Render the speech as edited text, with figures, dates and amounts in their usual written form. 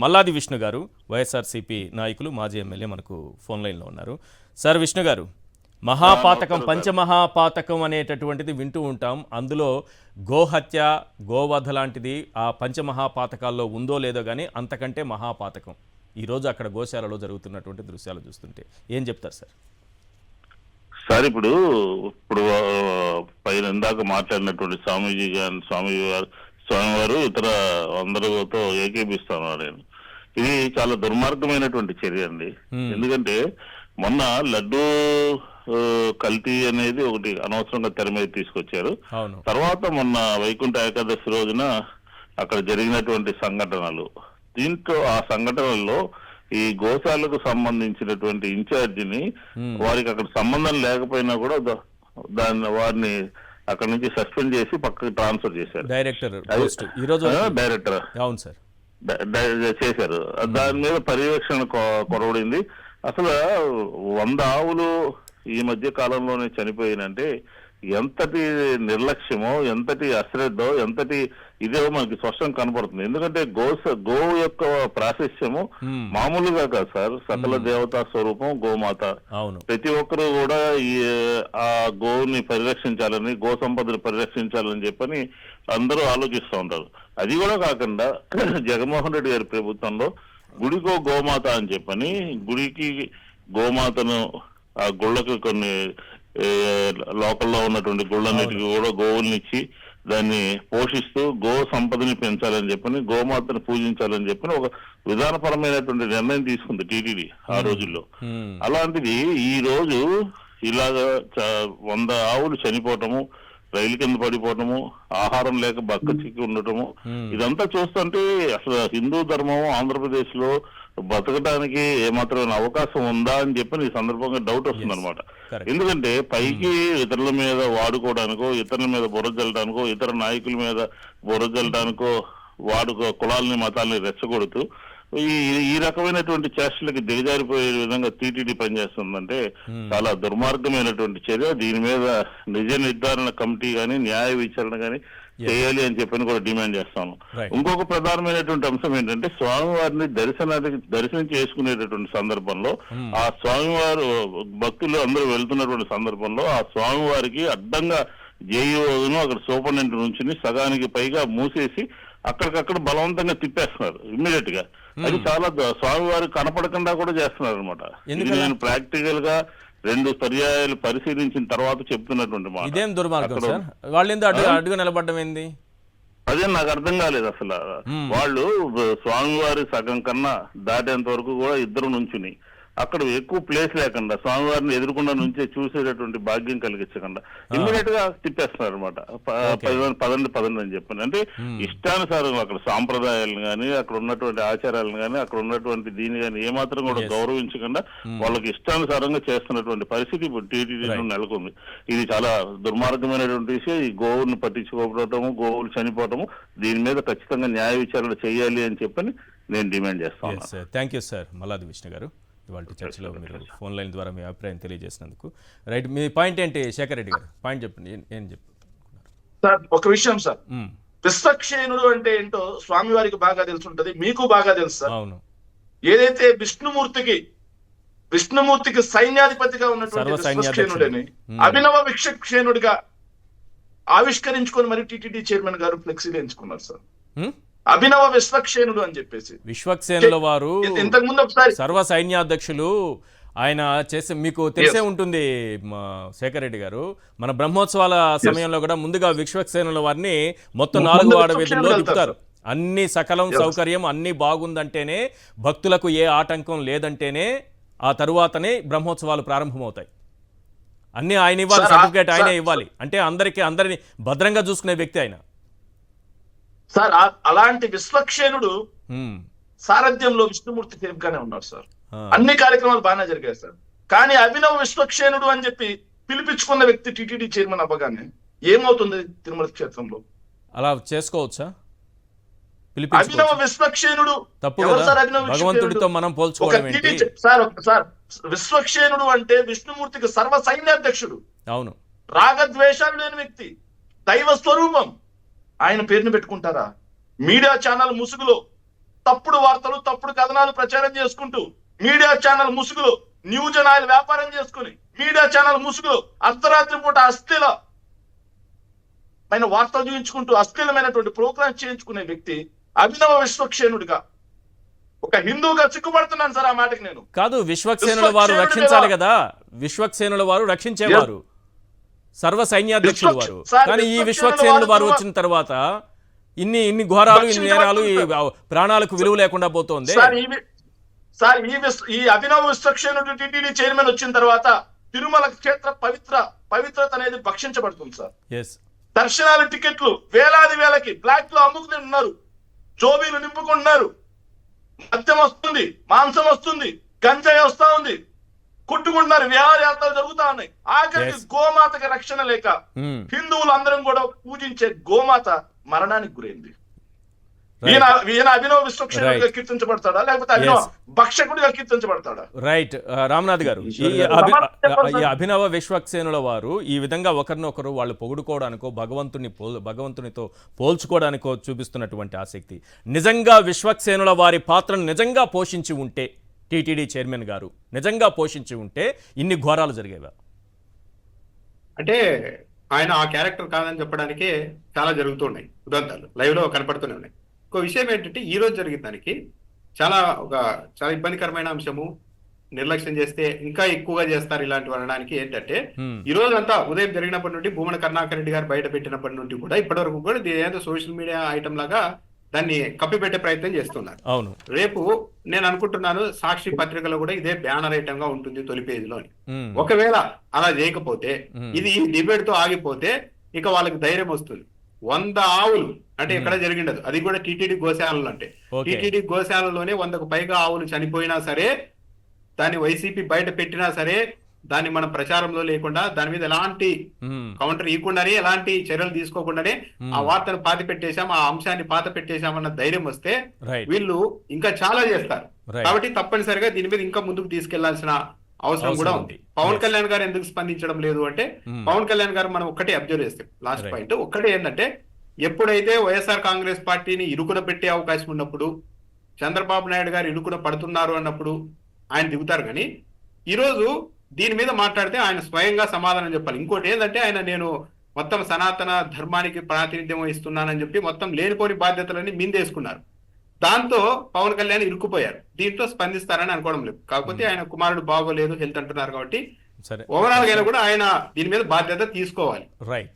మల్లాది విష్ణు గారు వైఎస్ఆర్సీపీ నాయకులు మాజీ ఎమ్మెల్యే మనకు ఫోన్ లైన్లో ఉన్నారు. సార్ విష్ణు గారు, మహాపాతకం పంచమహాపాతకం అనేటటువంటిది వింటూ ఉంటాం. అందులో గోహత్య గోవధ లాంటిది ఆ పంచమహాపాతకాల్లో ఉందో లేదో కానీ అంతకంటే మహాపాతకం ఈరోజు అక్కడ గోశాలలో జరుగుతున్నటువంటి దృశ్యాలు చూస్తుంటే ఏం చెప్తారు సార్? సార్ ఇప్పుడు పైన ఇందాక మాట్లాడినటువంటి స్వామివారు ఇతర అందరితో ఏకీపిస్తున్నారు. నేను ఇది చాలా దుర్మార్గమైనటువంటి చర్య అండి. ఎందుకంటే మొన్న లడ్డూ కల్తీ అనేది ఒకటి అనవసరంగా తెర మీద తీసుకొచ్చారు. తర్వాత మొన్న వైకుంఠ ఏకాదశి రోజున అక్కడ జరిగినటువంటి సంఘటనలు, దీంట్లో ఆ సంఘటనల్లో ఈ గోశాలకు సంబంధించినటువంటి ఇన్ఛార్జిని వారికి అక్కడ సంబంధం లేకపోయినా కూడా వారిని అక్కడ నుంచి సస్పెండ్ చేసి పక్కకి ట్రాన్స్ఫర్ చేశారు. డైరెక్టర్ అవును సార్ చేశారు. దాని మీద పర్యవేక్షణ కొరవడింది. అసలు 100 ఆవులు ఈ మధ్య కాలంలోనే చనిపోయినంటే ఎంతటి నిర్లక్ష్యమో, ఎంతటి అశ్రద్ధో, ఎంతటి ఇదే మనకి స్పష్టం కనపడుతుంది. ఎందుకంటే గోవు యొక్క ప్రాశస్యము మామూలుగా కాదు సార్, సకల దేవతా స్వరూపం గోమాత. ప్రతి ఒక్కరూ కూడా ఆ గోవుని పరిరక్షించాలని, గో సంపదను పరిరక్షించాలని చెప్పని అందరూ ఆలోచిస్తూ ఉంటారు. అది కూడా కాకుండా జగన్మోహన్ రెడ్డి గారి ప్రభుత్వంలో గుడికో గోమాత అని చెప్పని గుడికి గోమాతను ఆ గుళ్ళకు కొన్ని లోకల్లో ఉన్నటువంటి గుళ్ళన్నిటికీ కూడా గోవుల్నిచ్చి దాన్ని పోషిస్తూ గో సంపదని పెంచాలని చెప్పని, గోమాతను పూజించాలని చెప్పని ఒక విధానపరమైనటువంటి నిర్ణయం తీసుకుంది టీటీడీ ఆ రోజుల్లో. అలాంటిది ఈ రోజు ఇలాగా 100 ఆవులు చనిపోవటము, రైలు కింద పడిపోవటము, ఆహారం లేక బక్క చిక్కి ఉండటము, ఇదంతా చూస్తుంటే అసలు హిందూ ధర్మం ఆంధ్రప్రదేశ్ లో బతకడానికి ఏమాత్రమైన అవకాశం ఉందా అని చెప్పి ఈ సందర్భంగా డౌట్ వస్తుంది అనమాట. ఎందుకంటే పైకి ఇతరుల మీద వాడుకోవడానికో, ఇతరుల మీద బుర్ర జల్లడానికో, ఇతర నాయకుల మీద బుర్ర జల్లడానికో కులాలని మతాలని రెచ్చగొడుతూ ఈ రకమైనటువంటి చేష్టలకి దిగజారిపోయే విధంగా టీటీడీ పనిచేస్తుందంటే చాలా దుర్మార్గమైనటువంటి చర్య. దీని మీద నిజ నిర్ధారణ కమిటీ గాని, న్యాయ విచారణ గాని చేయాలి అని చెప్పని కూడా డిమాండ్ చేస్తాను. ఇంకొక ప్రధానమైనటువంటి అంశం ఏంటంటే, స్వామివారిని దర్శనం చేసుకునేటటువంటి సందర్భంలో ఆ స్వామివారు భక్తులు అందరూ వెళ్తున్నటువంటి సందర్భంలో ఆ స్వామివారికి అడ్డంగా జేఈఓను అక్కడ సూపరింటెండెంట్ నుంచి సగానికి పైగా మూసేసి అక్కడికక్కడ బలవంతంగా తిప్పేస్తున్నారు ఇమ్మీడియట్ గా. అది చాలా స్వామివారికి కనపడకుండా కూడా చేస్తున్నారు అనమాట. నేను ప్రాక్టికల్ గా 2 పర్యాయాలు పరిశీలించిన తర్వాత చెప్తున్నటువంటి మాట. అదే నాకు అర్థం కాలేదు అసలు. వాళ్ళు స్వామివారి సగం కన్నా దాటేంత వరకు కూడా ఇద్దరు నుంచుని అక్కడ ఎక్కువ ప్లేస్ లేకుండా స్వామివారిని ఎదురుకుండా నుంచే చూసేటటువంటి భాగ్యం కలిగించకుండా ఇమ్మీడియట్ గా తిప్పేస్తున్నారు అనమాట. పదండి అని చెప్పండి. అంటే ఇష్టానుసారం అక్కడ సాంప్రదాయాలను కానీ, అక్కడ ఉన్నటువంటి ఆచారాలను కానీ, అక్కడ ఉన్నటువంటి దీన్ని కానీ ఏమాత్రం కూడా గౌరవించకుండా వాళ్ళకి ఇష్టానుసారంగా చేస్తున్నటువంటి పరిస్థితి ఇప్పుడు టీటీడీలో నెలకొంది. ఇది చాలా దుర్మార్గమైనటువంటి విషయం. ఈ గోవుని పట్టించుకోవటము, గోవులు చనిపోవటము, దీని మీద ఖచ్చితంగా న్యాయ విచారణ చేయాలి అని చెప్పని నేను డిమాండ్ చేస్తాను. Thank you sir Malladi Vishnu గారు. ఇవాళ చర్చలో మీరు ఫోన్ లైన్ ద్వారా మీ అభిప్రాయం తెలియజేసినందుకు. రైట్, మీ పాయింట్ ఏంటి శేఖర్ రెడ్డి గారు? పాయింట్ చెప్పండి, ఏం చెప్తున్నారు సార్? ఒక విషయం సార్, విశ్వక్షేణుడు అంటే ఏంటో స్వామి వారికి బాగా తెలుసుంటది, మీకు బాగా తెలుసు సార్. అవును, ఏదైతే విష్ణుమూర్తికి సైన్యాధిపతిగా ఉన్నటువంటి విశ్వక్షేణుడని అభినవ విశ్వక్షేణుడిగా ఆవిష్కరించుకొని మరి టీటీడీ చైర్మన్ గారు ఫ్లెక్సీలు ఎంచుకున్నారు సార్. అభినవ విశ్వక్షేణుడు అని చెప్పేసి విశ్వక్సేనుల వారు ఇంతకు ముందు ఒకసారి సర్వ సైన్యాధ్యక్షులు ఆయన చేసే, మీకు తెలిసే ఉంటుంది శేఖర్ రెడ్డి గారు, మన బ్రహ్మోత్సవాల సమయంలో కూడా ముందుగా విశ్వక్సేనుల వారిని మొత్తం 4 వాడ వీధుల్లో తిప్పుతారు. అన్ని సకలం సౌకర్యం అన్ని బాగుందంటేనే, భక్తులకు ఏ ఆటంకం లేదంటేనే ఆ తరువాతనే బ్రహ్మోత్సవాలు ప్రారంభమవుతాయి. అన్ని ఆయన ఇవ్వాలి, సర్టిఫికేట్ ఆయనే ఇవ్వాలి. అంటే అందరిని భద్రంగా చూసుకునే వ్యక్తి ఆయన సార్. అలాంటి విశ్వక్షేణుడు సారథ్యంలో విష్ణుమూర్తి సేవగానే ఉన్నారు సార్. అన్ని కార్యక్రమాలు బాగానే జరిగాయి సార్. కానీ అభినవ విశ్వక్షేణుడు అని చెప్పి పిలిపించుకున్న వ్యక్తి టీటీడీ చైర్మన్ అవ్వగానే ఏమవుతుంది తిరుమల క్షేత్రంలో? అలా చేసుకోవచ్చా? అభినవ విశ్వక్షేణుడు తప్పు కదా, భగవంతుడితో మనం పోల్చుకోవడం ఏంటి సార్? విశ్వక్షేణుడు అంటే విష్ణుమూర్తికి సర్వ సైన్యాధ్యక్షుడు. అవును, రాగద్వేషాలు లేని వ్యక్తి, దైవ స్వరూపం. ఆయన పేరుని పెట్టుకుంటారా? మీడియా ఛానల్ ముసుగులో తప్పుడు వార్తలు తప్పుడు కథనాలు ప్రచారం చేసుకుంటూ మీడియా ఛానల్ ముసుగులో న్యూస్ అండ్ ఆయిల్ వ్యాపారం చేసుకుని మీడియా ఛానల్ ముసుగులో అర్ధరాత్రి పూట అశ్లీలమైన వార్తలు చూపించుకుంటూ అశ్లీలమైనటువంటి ప్రోగ్రామ్ చేయించుకునే వ్యక్తి అభినవ విశ్వక్షేణుడిగా ఒక హిందువుగా చిక్కుపడుతున్నాను సార్ ఆ మాటకి నేను. కాదు, విశ్వక్సేనుల వారు రక్షించాలి కదా, విశ్వక్సేనుల వారు రక్షించేవారు, సర్వ సైన్యాధ్యక్షులు వారు. కానీ ఈ విశ్వక్సేనుల వారు వచ్చిన తర్వాత ఇన్ని ఘోరాలు, ఇన్ని నేరాలు, ఈ ప్రాణాలకు విలువ లేకుండా పోతోంది. సార్ ఈ అభినవ విశ్వక్షేణుడు టీటీడీ చైర్మన్ వచ్చిన తర్వాత తిరుమల క్షేత్ర పవిత్రత అనేది భక్షించబడుతుంది సార్. దర్శనాల టికెట్లు వేలకి బ్లాక్ లో అమ్ముకుంటున్నారు, జోబీలు నింపుకుంటున్నారు, మద్యం వస్తుంది, మాంసం వస్తుంది, గంజాయి వస్తా ఉంది, కొట్టుకుంటున్నారు, విహారయాత్రలు జరుగుతా ఉన్నాయి. ఆఖరికి గోమాతకి రక్షణ లేక హిందువులు అందరం కూడా పూజించే గోమాత మరణానికి గురైంది. ఈయన అభినవ విశ్వక్షేణుడిగా కీర్తించబడతాడా లేకపోతే అభినవ భక్షకుడిగా కీర్తించబడతాడా? రైట్, రామనాథ్ గారు, ఈ అభినవ విశ్వక్సేనుల వారు ఈ విధంగా ఒకరినొకరు వాళ్ళు పొగుడుకోవడానికో భగవంతునితో పోల్చుకోవడానికో చూపిస్తున్నటువంటి ఆసక్తి నిజంగా విశ్వక్సేనుల వారి పాత్రను నిజంగా పోషించి ఉంటే, టీటీడీ చైర్మన్ గారు నిజంగా పోషించి ఉంటే ఇన్ని ఘోరాలు జరిగేవా? అంటే ఆయన ఆ క్యారెక్టర్ కాదని చెప్పడానికే చాలా జరుగుతున్నాయి ఉదంతాలు, లైవ్ లో కనపడుతూనే ఉన్నాయి. ఇంకో విషయం ఏంటంటే ఈ రోజు జరిగిన దానికి చాలా ఇబ్బందికరమైన అంశము. నిర్లక్ష్యం చేస్తే ఇంకా ఎక్కువగా చేస్తారు ఇలాంటివి అనడానికి ఏంటంటే, ఈ రోజు అంతా ఉదయం జరిగినప్పటి నుండి భూమన కరుణాకర్ రెడ్డి గారు బయట పెట్టినప్పటి నుండి కూడా ఇప్పటి వరకు కూడా ఏదో సోషల్ మీడియా ఐటమ్ లాగా దాన్ని కప్పిపెట్టే ప్రయత్నం చేస్తున్నారు. అవును, రేపు నేను అనుకుంటున్నాను సాక్షి పత్రికలో కూడా ఇదే బ్యానర్ ఐటమ్ గా ఉంటుంది తొలి పేజీలోని. ఒకవేళ అలా చేయకపోతే, ఇది డిబేట్ తో ఆగిపోతే ఇక వాళ్ళకి ధైర్యం వస్తుంది. 100 ఆవులు అంటే ఎక్కడ జరిగిండదు, అది కూడా టీటీడీ గోశాలలో. అంటే టీటీడీ గోశాలలోనే 100కు పైగా ఆవులు చనిపోయినా సరే, దాన్ని వైసీపీ బయట పెట్టినా సరే, దాన్ని మనం ప్రచారంలో లేకుండా దాని మీద ఎలాంటి కౌంటర్ ఇవ్వకుండానే, ఎలాంటి చర్యలు తీసుకోకుండానే ఆ వార్తను పాతి పెట్టేశాం, ఆ అంశాన్ని పాత పెట్టేశామన్న ధైర్యం వస్తే వీళ్ళు ఇంకా చాలా చేస్తారు. కాబట్టి తప్పనిసరిగా దీని మీద ఇంకా ముందుకు తీసుకెళ్లాల్సిన అవసరం కూడా ఉంది. పవన్ కళ్యాణ్ గారు ఎందుకు స్పందించడం లేదు అంటే, పవన్ కళ్యాణ్ గారు మనం ఒక్కటే అబ్జర్వ్ చేస్తాం. లాస్ట్ పాయింట్ ఒక్కటే ఏంటంటే, ఎప్పుడైతే వైఎస్ఆర్ కాంగ్రెస్ పార్టీని ఇరుకున పెట్టే అవకాశం ఉన్నప్పుడు, చంద్రబాబు నాయుడు గారు ఇరుకున పడుతున్నారు అన్నప్పుడు ఆయన దిగుతారు. కానీ ఈరోజు దీని మీద మాట్లాడితే ఆయన స్వయంగా సమాధానం చెప్పాలి. ఇంకోటి ఏంటంటే, ఆయన నేను మొత్తం సనాతన ధర్మానికి ప్రాతినిధ్యం వహిస్తున్నానని చెప్పి మొత్తం లేనిపోని బాధ్యతలన్నీ మిందేసుకున్నారు. దాంతో పవన్ కళ్యాణ్ ఇరుక్కుపోయారు. దీంతో స్పందిస్తారని అనుకోవడం లేదు. కాకపోతే ఆయన కుమారుడు బాగోలేదు, హెల్త్ అంటున్నారు కాబట్టి ఓవరాల్ గా కూడా ఆయన దీని మీద బాధ్యత తీసుకోవాలి. రైట్.